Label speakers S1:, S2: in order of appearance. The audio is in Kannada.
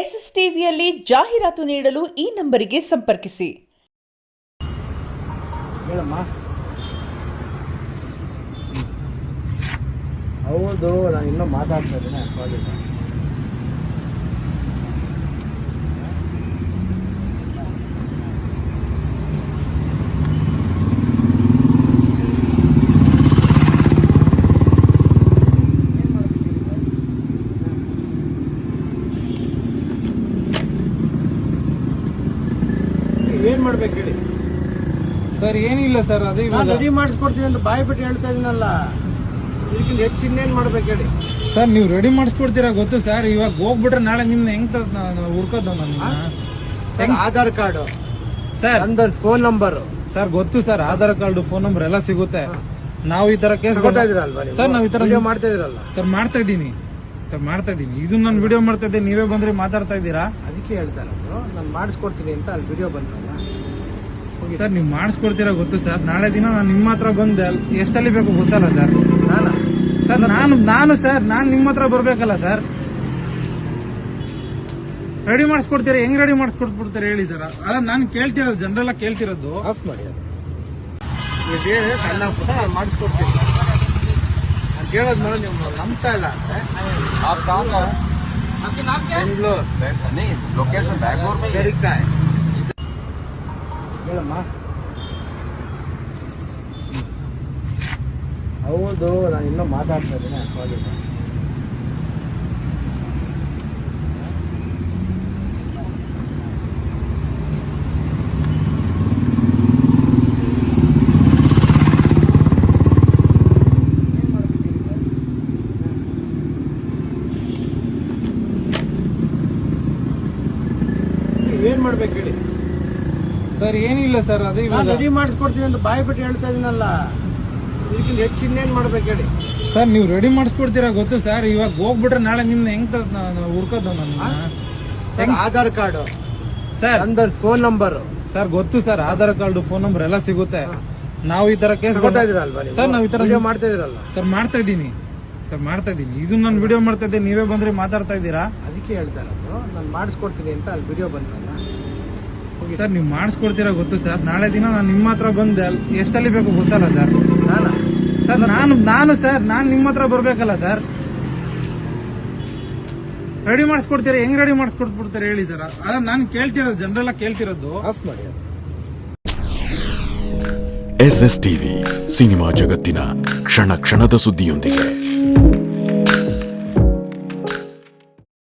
S1: ಎಸ್ಎಸ್ ಟಿವಿಯಲ್ಲಿ ಜಾಹೀರಾತು ನೀಡಲು ಈ ನಂಬರಿಗೆ ಸಂಪರ್ಕಿಸಿ.
S2: ಹೌದು, ನಾನು ಇನ್ನೂ ಮಾತಾಡ್ತಾ ಇದ್ದೀನಿ. ಏನ್ ಮಾಡ್ಬೇಕು ಹೇಳಿ
S3: ಸರ್? ಏನಿಲ್ಲ ಸರ್, ಅದೇ
S2: ರೆಡಿ ಮಾಡಿಸ್ಕೊಡ್ತೀನಿ ಅಂತ ಬಾಯಿ ಬಿಟ್ಟು ಹೇಳ್ತಾ ಇದೀನಲ್ಲ. ಇದಕ್ಕಿಂತ ಹೆಚ್ಚು ಇನ್ನೇನ್ ಮಾಡ್ಬೇಕು ಹೇಳಿ
S3: ಸರ್? ನೀವು ರೆಡಿ ಮಾಡಿಸ್ಕೊಡ್ತೀರಾ ಗೊತ್ತು ಸರ್. ಇವಾಗ ಹೋಗ್ಬಿಟ್ರೆ ನಾಳೆ ನಿಮ್ನ ಹೆಂಗ್ ಹುಡ್ಕೋದು?
S2: ಆಧಾರ್ ಕಾರ್ಡ್
S3: ಸರ್,
S2: ನಂದೊಂದು ಫೋನ್ ನಂಬರ್
S3: ಸರ್ ಗೊತ್ತು sir. Aadhaar card, phone number ಎಲ್ಲ ಸಿಗುತ್ತೆ. ನಾವು ಈ ತರ ಕೇಸ್
S2: ಗೊತ್ತಾ ಇದೀರಲ್ವಾ
S3: ಸರ್? ನಾವು ಈ ತರ
S2: ವಿಡಿಯೋ ಮಾಡ್ತಾ ಇದೀರಲ್ಲ
S3: ಸರ್. ಮಾಡ್ತಾ ಇದ್ದೀನಿ ಸರ್, ಮಾಡ್ತಾ ಇದ್ದೀನಿ. ಇದು ನಾನು ವಿಡಿಯೋ ಮಾಡ್ತಾ ಇದ್ದೆ, ನೀವೇ ಬಂದ್ರೆ ಮಾತಾಡ್ತಾ ಇದ್ದೀರಾ.
S2: ಅದಕ್ಕೆ ಹೇಳ್ತಾ ಇರೋದು, ನಾನು ಮಾಡಿಸ್ಕೊಡ್ತೀನಿ ಅಂತ ಅಲ್ಲಿ ವಿಡಿಯೋ ಬಂತಲ್ಲ
S3: ಸರ್. ನೀವು ಮಾಡಿಸ್ಕೊಡ್ತೀರಾ ಗೊತ್ತು ಸರ್. ನಾಳೆ ದಿನ ನಾನು ನಿಮ್ಮ ಹತ್ರ ಬಂದೆ, ಎಷ್ಟಲ್ಲಿ ಬೇಕು ಗೊತ್ತಲ್ಲ ಸರ್. ಸರ್ ನಾನು ನಿಮ್ಮ ಹತ್ರ ಬರ್ಬೇಕಲ್ಲ ಸರ್. ರೆಡಿ ಮಾಡಿಸ್ಕೊಡ್ತೀರಾ? ಹೆಂಗ್ ರೆಡಿ ಮಾಡಿಸ್ಕೊಟ್ಬಿಡ್ತೀರಾ ಹೇಳಿ ಸರ್? ಅಲ್ಲ, ನಾನು ಕೇಳ್ತಿರೋದು, ಜನರೆಲ್ಲ ಕೇಳ್ತಿರೋದು.
S2: ಆಫ್ ಮಾಡಿ, ಸಣ್ಣ ಪುಟ್ಟ ನಾನು ಮಾಡಿಸ್ಕೊಡ್ತೀನಿ ಅಂತ ಹೇಳೋದ್ ಮೇಲೆ ನೀವು ನಂಬ್ತಾ ಇಲ್ಲ ಅಂದ್ರೆ ಬೆಂಗಳೂರು ಲೊಕೇಶನ್ ಬೆರಿಕಾಯ್ ಹೇಳಮ್ಮ. ಹೌದು, ನಾನು ಇನ್ನೂ ಮಾತಾಡ್ತಾ ಇದ್ದೀನಿ. ಏನ್ ಮಾಡ್ಬೇಕು ಹೇಳಿ
S3: ಸರ್? ಏನಿಲ್ಲ ಸರ್, ಅದೇ
S2: ರೆಡಿ ಮಾಡಿಸ್ಕೊಡ್ತೀನಿ ಅಂತ ಬಾಯಿ ಬಿಟ್ಟು ಹೇಳ್ತಾ ಇದೀನಲ್ಲ. ಇದಕ್ಕಿಂತ ಹೆಚ್ಚು ಇನ್ನೇನ್ ಮಾಡ್ಬೇಕು ಹೇಳಿ
S3: ಸರ್? ನೀವು ರೆಡಿ ಮಾಡಿಸ್ಕೊಡ್ತೀರಾ ಗೊತ್ತು ಸರ್. ಇವಾಗ ಹೋಗ್ಬಿಟ್ರೆ ನಾಳೆ ನಿಮ್ನ ಹೆಂಗ್ ಹುಡ್ಕೋದು?
S2: ಆಧಾರ್ ಕಾರ್ಡ್
S3: ಸರ್,
S2: ನಂದೊಂದು ಫೋನ್ ನಂಬರ್
S3: ಸರ್ ಗೊತ್ತು sir. Aadhaar card, phone number ಎಲ್ಲ ಸಿಗುತ್ತೆ. ನಾವು ಈ ತರ ಕೇಸ್
S2: ಗೊತ್ತಾ ಇದೀರಲ್ವಾ
S3: ಸರ್? ನಾವು ಈ ತರ
S2: ವಿಡಿಯೋ ಮಾಡ್ತಾ ಇದೀರಲ್ಲ
S3: ಸರ್. ಮಾಡ್ತಾ ಇದ್ದೀನಿ ಸರ್, ಮಾಡ್ತಾ ಇದ್ದೀನಿ. ಇದು ನಾನು ವಿಡಿಯೋ ಮಾಡ್ತಾ ಇದ್ದೆ, ನೀವೇ ಬಂದ್ರೆ ಮಾತಾಡ್ತಾ ಇದ್ದೀರಾ.
S2: ಅದಕ್ಕೆ ಹೇಳ್ತಾ ಇರೋದು, ನಾನು ಮಾಡಿಸ್ಕೊಡ್ತೀನಿ ಅಂತ ಅಲ್ಲಿ ವಿಡಿಯೋ ಬಂತಲ್ಲ
S3: ಸರ್. ನೀವು ಮಾಡಿಸ್ಕೊಡ್ತೀರಾ ಗೊತ್ತು ಸರ್. ನಾಳೆ ದಿನ ನಾನು ನಿಮ್ಮ ಹತ್ರ ಬಂದೆ, ಎಷ್ಟಲ್ಲಿ ಬೇಕು ಗೊತ್ತಲ್ಲ ಸರ್. ಸರ್ ನಾನು ನಿಮ್ಮ ಹತ್ರ ಬರ್ಬೇಕಲ್ಲ ಸರ್. ರೆಡಿ ಮಾಡಿಸ್ಕೊಡ್ತೀರಾ? ಹೆಂಗ್ ರೆಡಿ ಮಾಡಿಸ್ಕೊಟ್ಬಿಡ್ತೀರಾ ಹೇಳಿ ಸರ್? ಅಲ್ಲ, ನಾನು ಕೇಳ್ತಿರೋದು, ಜನರೆಲ್ಲ ಕೇಳ್ತಿರೋದು.
S2: ಆಫ್ ಮಾಡಿ.
S4: ಎಸ್ಎಸ್ ಟಿವಿ, ಸಿನಿಮಾ ಜಗತ್ತಿನ ಕ್ಷಣ ಕ್ಷಣದ ಸುದ್ದಿಯೊಂದಿಗೆ.